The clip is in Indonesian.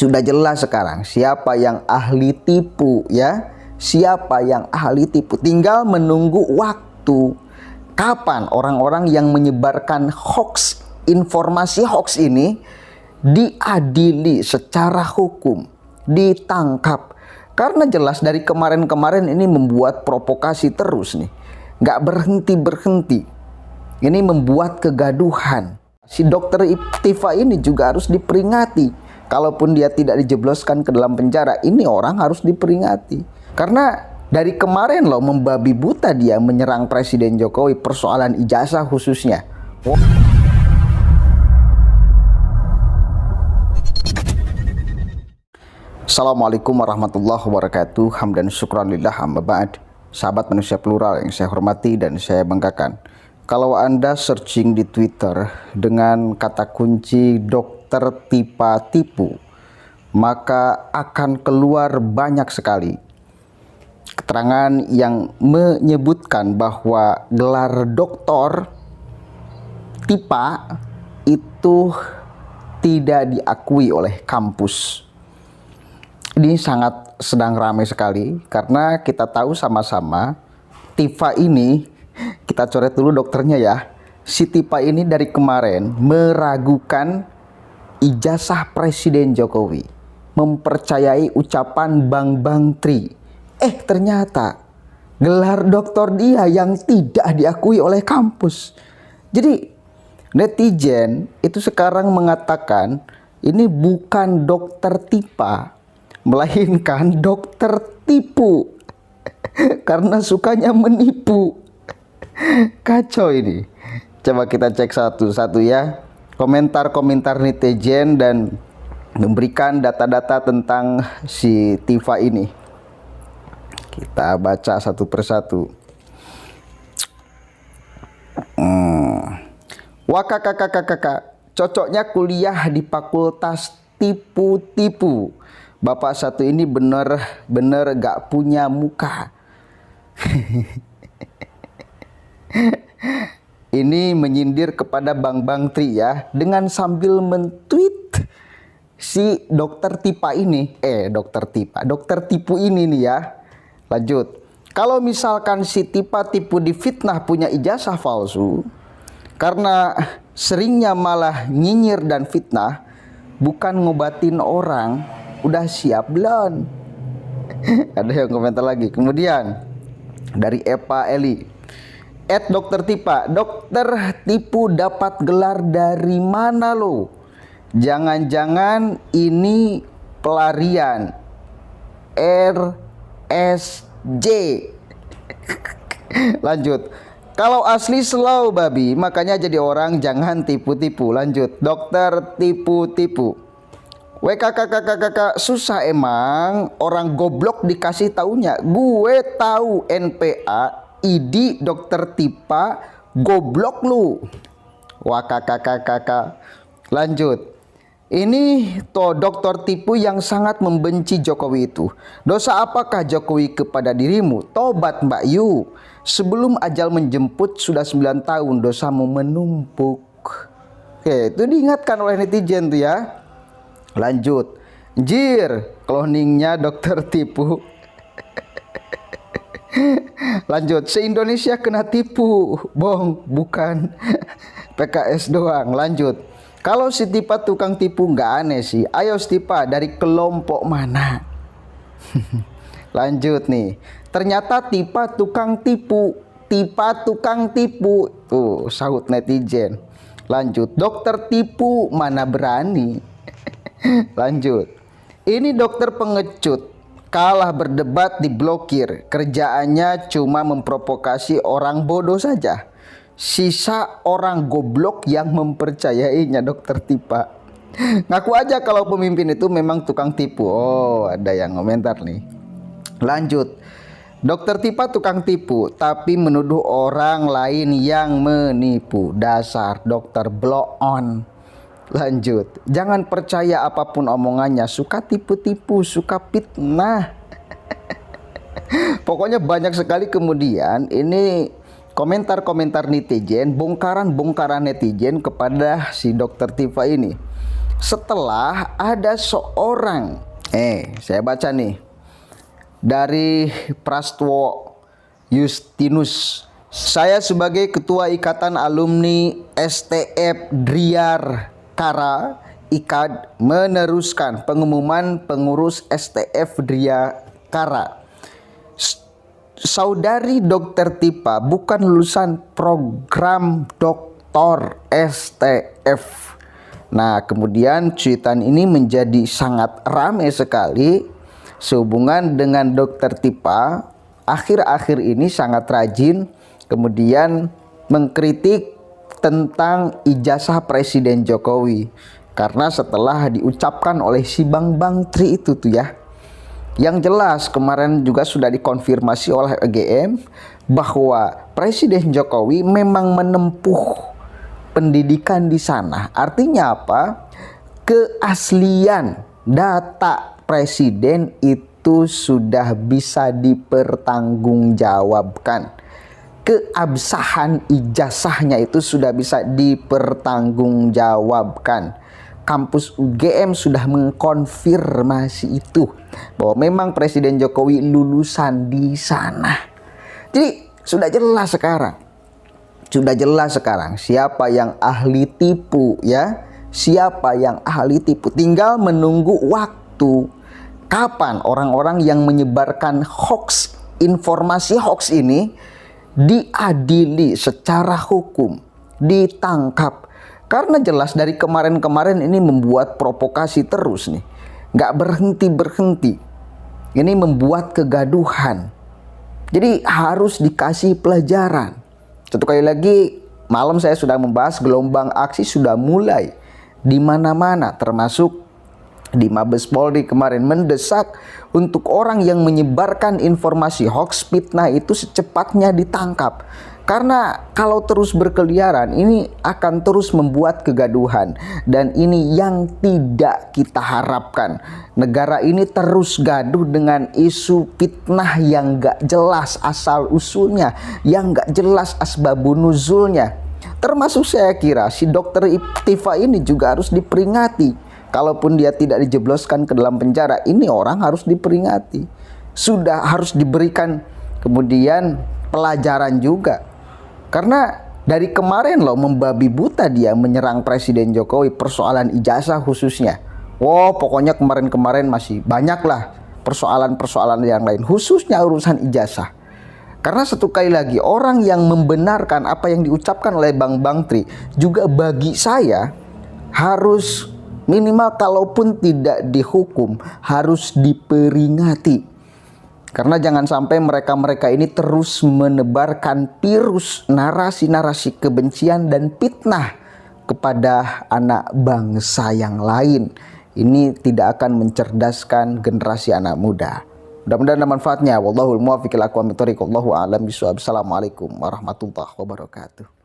Sudah jelas sekarang siapa yang ahli tipu ya. Siapa yang ahli tipu. Tinggal menunggu waktu. Kapan orang-orang yang menyebarkan hoax, informasi hoax ini diadili secara hukum, ditangkap. Karena jelas dari kemarin-kemarin ini membuat provokasi terus nih. Nggak berhenti-berhenti. Ini membuat kegaduhan. Si dokter Tifa ini juga harus diperingati. Kalaupun dia tidak dijebloskan ke dalam penjara, ini orang harus diperingati. Karena dari kemarin loh membabi buta dia menyerang Presiden Jokowi, persoalan ijazah khususnya. Assalamualaikum warahmatullahi wabarakatuh. Hamdan syukran lillah amma ba'd. Sahabat manusia plural yang saya hormati dan saya banggakan. Kalau Anda searching di Twitter dengan kata kunci dokter Tipa tipu, maka akan keluar banyak sekali keterangan yang menyebutkan bahwa gelar doktor Tipa itu tidak diakui oleh kampus. Ini sangat sedang ramai sekali karena kita tahu sama-sama Tifa ini, kita coret dulu dokternya ya. Si Tifa ini dari kemarin meragukan ijazah Presiden Jokowi, mempercayai ucapan Bang Tri. Ternyata gelar doktor dia yang tidak diakui oleh kampus. Jadi netizen itu sekarang mengatakan ini bukan dokter Tipa, melainkan dokter tipu. Karena sukanya menipu. Kacau ini. Coba kita cek satu-satu ya. Komentar-komentar netizen dan memberikan data-data tentang si Tifa ini. Kita baca satu persatu. Wah kakak, cocoknya kuliah di fakultas tipu-tipu. Bapak satu ini bener-bener gak punya muka. Ini menyindir kepada Bang Tri ya, dengan sambil mentweet si dokter Tipa ini, dokter tipu ini nih ya. Lanjut, kalau misalkan si Tipa tipu difitnah punya ijazah palsu, karena seringnya malah nyinyir dan fitnah, bukan ngobatin orang, udah siap belum? Ada yang komentar lagi. Kemudian dari Eva Eli, Dokter Tipa, dokter tipu dapat gelar dari mana lo? Jangan-jangan ini pelarian RSJ. Lanjut, kalau asli slow babi, makanya jadi orang jangan tipu-tipu. Lanjut, dokter tipu-tipu. WKKKKK, susah emang orang goblok dikasih taunya. Gue tahu NPA, ID, dokter Tipa, goblok lu. WKKKKK. Lanjut. Ini toh dokter tipu yang sangat membenci Jokowi itu. Dosa apakah Jokowi kepada dirimu? Tobat Mbak Yu. Sebelum ajal menjemput sudah 9 tahun dosamu menumpuk. Oke, itu diingatkan oleh netizen tuh ya. Lanjut. Jir, cloningnya dokter tipu. Lanjut, se-Indonesia kena tipu. Bong, bukan PKS doang. Lanjut. Kalau si Tipa tukang tipu nggak aneh sih. Ayo Tipa, dari kelompok mana? Lanjut nih. Ternyata Tipa tukang tipu. Tipa tukang tipu. Tuh, sahut netizen. Lanjut. Dokter tipu mana berani? Lanjut. Ini dokter pengecut. Kalah berdebat diblokir. Kerjaannya cuma memprovokasi orang bodoh saja. Sisa orang goblok yang mempercayainya dokter Tipa. Ngaku aja kalau pemimpin itu memang tukang tipu. Oh, ada yang komentar nih. Lanjut. Dokter Tipa tukang tipu, tapi menuduh orang lain yang menipu. Dasar dokter blow on. Lanjut. Jangan percaya apapun omongannya. Suka tipu-tipu, suka fitnah. Pokoknya banyak sekali kemudian ini komentar-komentar netizen, bongkaran-bongkaran netizen kepada si dokter Tifa ini. setelah ada seorang, saya baca nih dari Prastowo Justinus. Saya sebagai Ketua Ikatan Alumni STF Driar Kara IKAD meneruskan pengumuman pengurus STF Driar Kara. Saudari Dr. Tipa bukan lulusan program doktor STF. Nah, kemudian cuitan ini menjadi sangat ramai sekali sehubungan dengan Dr. Tipa akhir-akhir ini sangat rajin kemudian mengkritik tentang ijazah Presiden Jokowi. Karena setelah diucapkan oleh si Bang Tri itu tuh ya, yang jelas kemarin juga sudah dikonfirmasi oleh EGM bahwa Presiden Jokowi memang menempuh pendidikan di sana. Artinya apa? Keaslian data Presiden itu sudah bisa dipertanggungjawabkan. Keabsahan ijazahnya itu sudah bisa dipertanggungjawabkan. Kampus UGM sudah mengkonfirmasi itu bahwa memang Presiden Jokowi lulusan di sana. Jadi sudah jelas sekarang. Sudah jelas sekarang siapa yang ahli tipu ya. Siapa yang ahli tipu. Tinggal menunggu waktu kapan orang-orang yang menyebarkan hoax, informasi hoax ini diadili secara hukum, ditangkap. Karena jelas dari kemarin-kemarin ini membuat provokasi terus nih, nggak berhenti-berhenti. Ini membuat kegaduhan. Jadi harus dikasih pelajaran. Satu kali lagi, malam saya sudah membahas gelombang aksi sudah mulai di mana-mana, termasuk di Mabes Polri kemarin mendesak untuk orang yang menyebarkan informasi hoax fitnah itu secepatnya ditangkap. Karena kalau terus berkeliaran ini akan terus membuat kegaduhan, dan ini yang tidak kita harapkan. Negara ini terus gaduh dengan isu fitnah yang gak jelas asal usulnya, yang gak jelas asbabun nuzulnya. Termasuk saya kira si Dr. Tipa ini juga harus diperingati. Kalaupun dia tidak dijebloskan ke dalam penjara, ini orang harus diperingati. Sudah harus diberikan kemudian pelajaran juga. Karena dari kemarin loh membabi buta dia menyerang Presiden Jokowi persoalan ijazah khususnya. Wow, pokoknya kemarin-kemarin masih banyak lah persoalan-persoalan yang lain, khususnya urusan ijazah. Karena satu kali lagi orang yang membenarkan apa yang diucapkan oleh Bang Tri juga bagi saya harus minimal kalaupun tidak dihukum harus diperingati. Karena jangan sampai mereka-mereka ini terus menebarkan virus narasi-narasi kebencian dan fitnah kepada anak bangsa yang lain. Ini tidak akan mencerdaskan generasi anak muda. Mudah-mudahan ada manfaatnya. Wallahul muwaffiq ila aqwamit thoriq. Wallahu a'lam bishawab. Assalamualaikum warahmatullahi wabarakatuh.